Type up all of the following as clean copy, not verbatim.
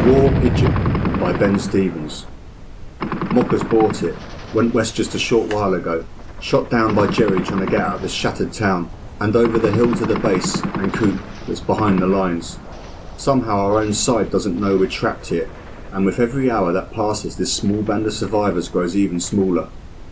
War Pigeon by Ben Stevens. Mockers bought it, went west just a short while ago, shot down by Jerry trying to get out of this shattered town, and over the hill to the base and coop that's behind the lines. Somehow our own side doesn't know we're trapped here, and with every hour that passes this small band of survivors grows even smaller.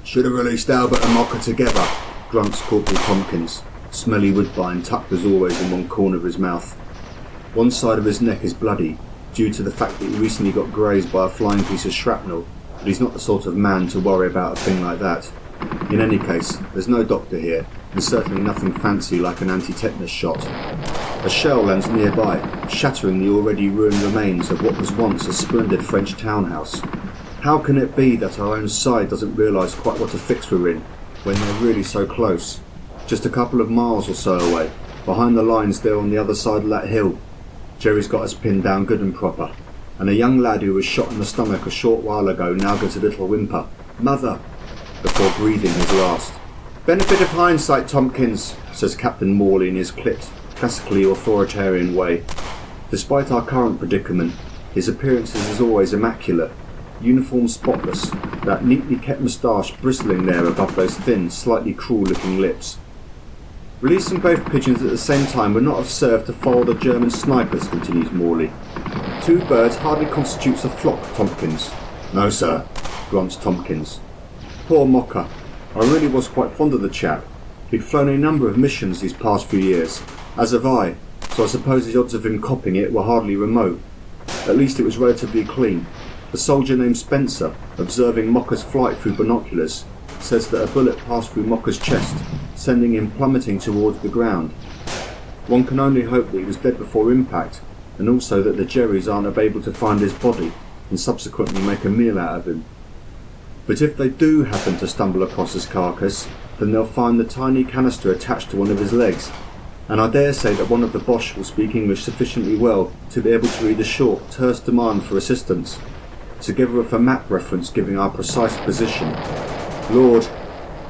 Should have released Albert and Mocker together, grunts Corporal Tompkins, smelly woodbine tucked as always in one corner of his mouth. One side of his neck is bloody, due to the fact that he recently got grazed by a flying piece of shrapnel, but he's not the sort of man to worry about a thing like that. In any case, there's no doctor here, and certainly nothing fancy like an anti-tetanus shot. A shell lands nearby, shattering the already ruined remains of what was once a splendid French townhouse. How can it be that our own side doesn't realise quite what a fix we're in, when they're really so close? Just a couple of miles or so away, behind the lines there on the other side of that hill. Jerry's got us pinned down good and proper, and a young lad who was shot in the stomach a short while ago now gets a little whimper, "Mother," before breathing his last. "Benefit of hindsight, Tompkins," says Captain Morley in his clipped, classically authoritarian way. Despite our current predicament, his appearance is as always immaculate, uniform spotless, that neatly kept moustache bristling there above those thin, slightly cruel-looking lips. "Releasing both pigeons at the same time would not have served to foil the German snipers," continues Morley. "Two birds hardly constitutes a flock, Tompkins." "No, sir," grunts Tompkins. Poor Mocker. I really was quite fond of the chap. He'd flown a number of missions these past few years, as have I, so I suppose the odds of him copping it were hardly remote. At least it was relatively clean. A soldier named Spencer, observing Mocker's flight through binoculars, says that a bullet passed through Mocker's chest, sending him plummeting towards the ground. One can only hope that he was dead before impact, and also that the Jerrys aren't able to find his body and subsequently make a meal out of him. But if they do happen to stumble across his carcass, then they'll find the tiny canister attached to one of his legs, and I dare say that one of the Boche will speak English sufficiently well to be able to read a short, terse demand for assistance, together with a map reference giving our precise position. Lord,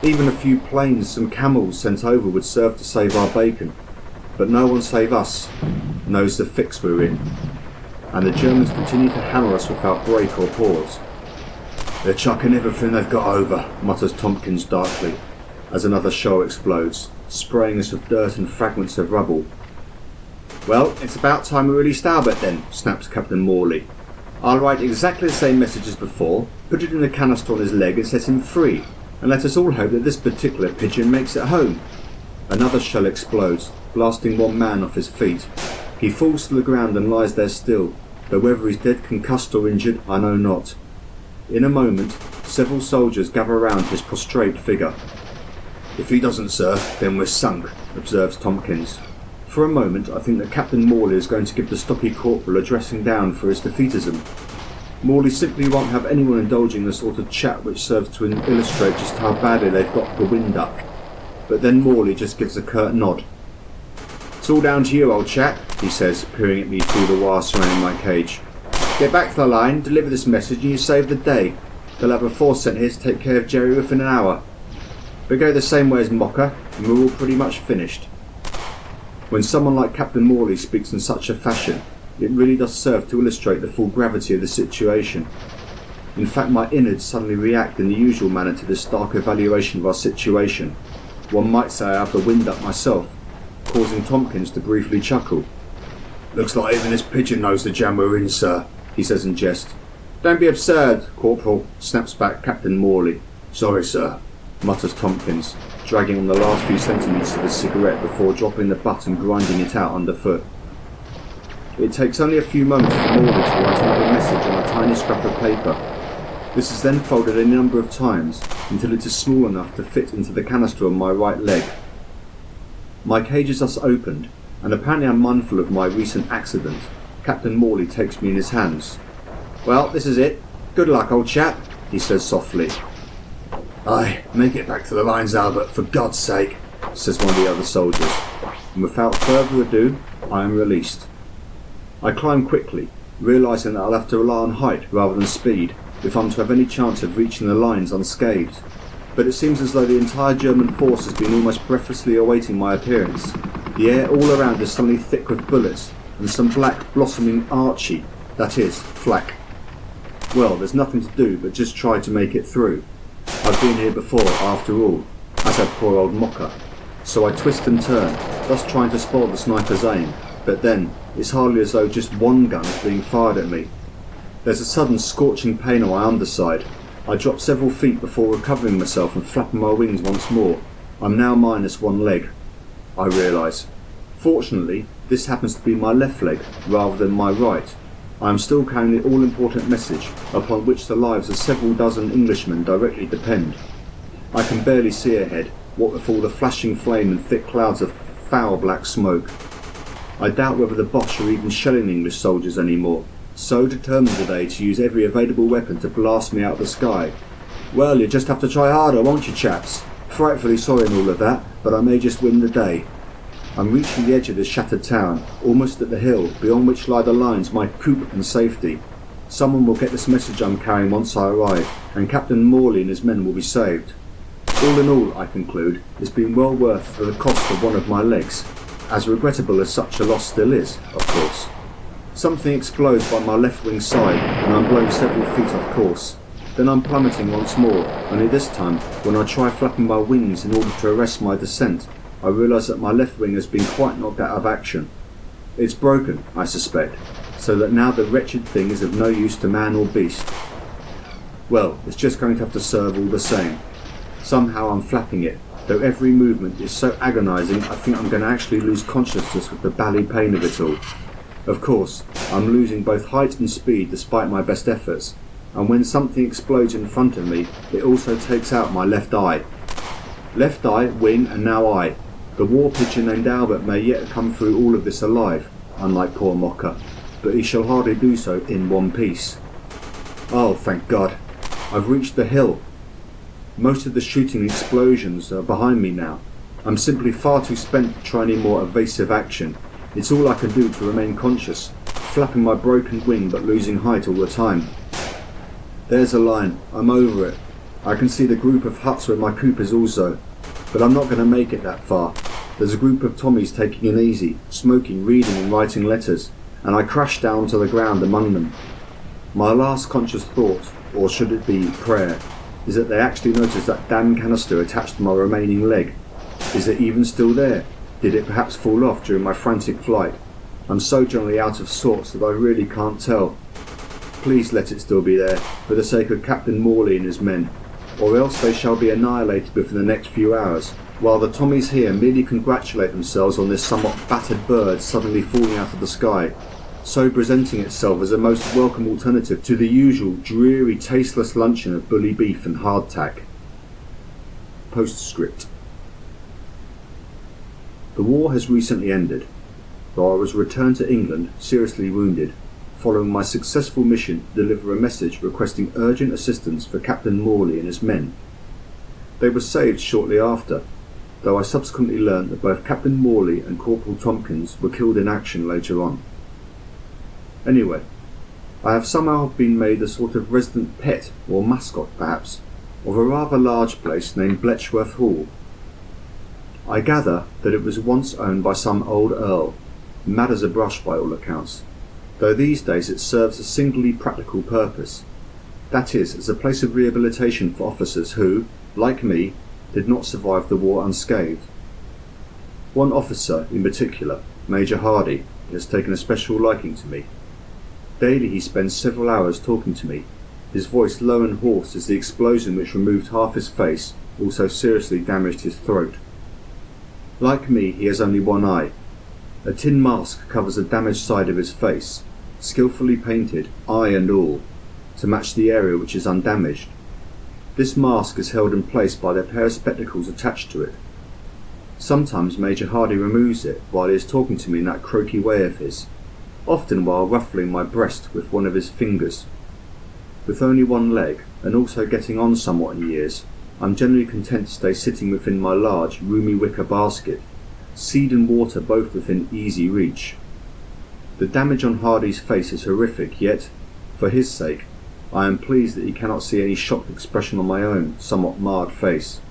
even a few planes and camels sent over would serve to save our bacon, but no one save us knows the fix we're in, and the Germans continue to hammer us without break or pause. "They're chucking everything they've got over," mutters Tompkins darkly, as another shell explodes, spraying us with dirt and fragments of rubble. "Well, it's about time we released Albert then," snaps Captain Morley. "I'll write exactly the same message as before, put it in the canister on his leg and set him free, and let us all hope that this particular pigeon makes it home." Another shell explodes, blasting one man off his feet. He falls to the ground and lies there still, though whether he's dead, concussed or injured, I know not. In a moment, several soldiers gather around his prostrate figure. "If he doesn't, sir, then we're sunk," observes Tompkins. For a moment I think that Captain Morley is going to give the stocky corporal a dressing down for his defeatism. Morley simply won't have anyone indulging the sort of chat which serves to illustrate just how badly they've got the wind up. But then Morley just gives a curt nod. "It's all down to you, old chap," he says, peering at me through the wire surrounding my cage. "Get back to the line, deliver this message, and you save the day. They'll have a force sent here to take care of Jerry within an hour. But go the same way as Mocker, and we're all pretty much finished." When someone like Captain Morley speaks in such a fashion, it really does serve to illustrate the full gravity of the situation. In fact, my innards suddenly react in the usual manner to this stark evaluation of our situation. One might say I have the wind up myself, causing Tompkins to briefly chuckle. "Looks like even this pigeon knows the jam we're in, sir," he says in jest. "Don't be absurd, Corporal," snaps back Captain Morley. "Sorry, sir," mutters Tompkins, dragging on the last few centimetres of his cigarette before dropping the butt and grinding it out underfoot. It takes only a few moments for Morley to write another message on a tiny scrap of paper. This is then folded a number of times until it is small enough to fit into the canister on my right leg. My cage is thus opened, and apparently unmindful of my recent accident, Captain Morley takes me in his hands. "Well, this is it. Good luck, old chap," he says softly. "Aye, make it back to the lines, Albert, for God's sake," says one of the other soldiers, and without further ado, I am released. I climb quickly, realising that I'll have to rely on height rather than speed if I'm to have any chance of reaching the lines unscathed. But it seems as though the entire German force has been almost breathlessly awaiting my appearance. The air all around is suddenly thick with bullets, and some black blossoming Archie, That is, flak. Well, there's nothing to do but just try to make it through. I've been here before, after all, as had poor old Mocker. So I twist and turn, thus trying to spoil the sniper's aim, but then, it's hardly as though just one gun is being fired at me. There's a sudden scorching pain on my underside. I drop several feet before recovering myself and flapping my wings once more. I'm now minus one leg, I realise. Fortunately, this happens to be my left leg, rather than my right. I am still carrying the all-important message, upon which the lives of several dozen Englishmen directly depend. I can barely see ahead, what with all the flashing flame and thick clouds of foul black smoke. I doubt whether the Boche are even shelling English soldiers anymore. So determined are they to use every available weapon to blast me out of the sky. Well, you just have to try harder, won't you, chaps? Frightfully sorry and all of that, but I may just win the day. I'm reaching the edge of this shattered town, almost at the hill, beyond which lie the lines, my coop and safety. Someone will get this message I'm carrying once I arrive, and Captain Morley and his men will be saved. All in all, I conclude, it's been well worth the cost of one of my legs, as regrettable as such a loss still is, of course. Something explodes by my left wing side, and I'm blown several feet off course. Then I'm plummeting once more, only this time, when I try flapping my wings in order to arrest my descent, I realise that my left wing has been quite knocked out of action. It's broken, I suspect, so that now the wretched thing is of no use to man or beast. Well, it's just going to have to serve all the same. Somehow I'm flapping it, though every movement is so agonising I think I'm going to actually lose consciousness with the bally pain of it all. Of course, I'm losing both height and speed despite my best efforts, and when something explodes in front of me, it also takes out my left eye. Left eye, wing, and now eye. The war pigeon named Albert may yet come through all of this alive, unlike poor Mocker, but he shall hardly do so in one piece. Oh, thank God, I've reached the hill. Most of the shooting and explosions are behind me now. I'm simply far too spent to try any more evasive action. It's all I can do to remain conscious, flapping my broken wing but losing height all the time. There's a line, I'm over it. I can see the group of huts where my coop is also, but I'm not going to make it that far. There's a group of Tommies taking it easy, smoking, reading and writing letters, and I crash down to the ground among them. My last conscious thought, or should it be prayer, is that they actually noticed that damn canister attached to my remaining leg. Is it even still there? Did it perhaps fall off during my frantic flight? I'm so generally out of sorts that I really can't tell. Please let it still be there, for the sake of Captain Morley and his men, or else they shall be annihilated within the next few hours, while the Tommies here merely congratulate themselves on this somewhat battered bird suddenly falling out of the sky, so presenting itself as a most welcome alternative to the usual dreary, tasteless luncheon of bully beef and hardtack. Postscript. The war has recently ended, though I was returned to England seriously wounded, following my successful mission to deliver a message requesting urgent assistance for Captain Morley and his men. They were saved shortly after, though I subsequently learnt that both Captain Morley and Corporal Tompkins were killed in action later on. Anyway, I have somehow been made a sort of resident pet, or mascot perhaps, of a rather large place named Bletchworth Hall. I gather that it was once owned by some old earl, mad as a brush by all accounts, though these days it serves a singularly practical purpose, that is, as a place of rehabilitation for officers who, like me, did not survive the war unscathed. One officer in particular, Major Hardy, has taken a special liking to me. Daily he spends several hours talking to me, his voice low and hoarse as the explosion which removed half his face also seriously damaged his throat. Like me, he has only one eye. A tin mask covers the damaged side of his face, skillfully painted, eye and all, to match the area which is undamaged. This mask is held in place by the pair of spectacles attached to it. Sometimes Major Hardy removes it while he is talking to me in that croaky way of his, often while ruffling my breast with one of his fingers. With only one leg, and also getting on somewhat in years, I'm generally content to stay sitting within my large, roomy wicker basket, seed and water both within easy reach. The damage on Hardy's face is horrific, yet, for his sake, I am pleased that he cannot see any shocked expression on my own, somewhat marred face.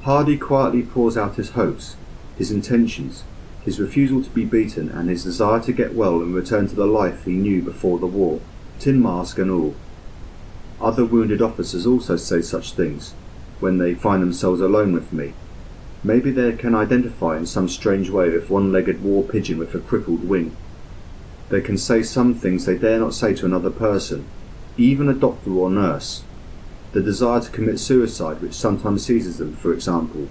Hardy quietly pours out his hopes, his intentions, His refusal to be beaten and his desire to get well and return to the life he knew before the war, tin mask and all. Other wounded officers also say such things when they find themselves alone with me. Maybe they can identify in some strange way with one-legged war pigeon with a crippled wing. They can say some things they dare not say to another person, even a doctor or nurse. The desire to commit suicide which sometimes seizes them, for example,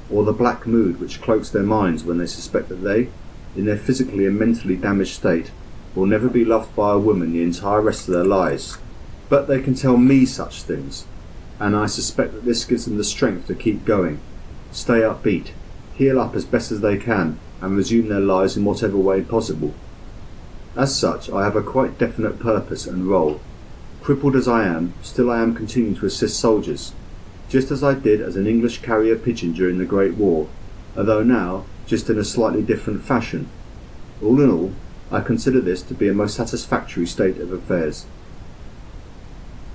or the black mood which cloaks their minds when they suspect that they, in their physically and mentally damaged state, will never be loved by a woman the entire rest of their lives. But they can tell me such things, and I suspect that this gives them the strength to keep going, stay upbeat, heal up as best as they can, and resume their lives in whatever way possible. As such, I have a quite definite purpose and role. Crippled as I am, still I am continuing to assist soldiers, just as I did as an English carrier pigeon during the Great War, although now just in a slightly different fashion. All in all, I consider this to be a most satisfactory state of affairs.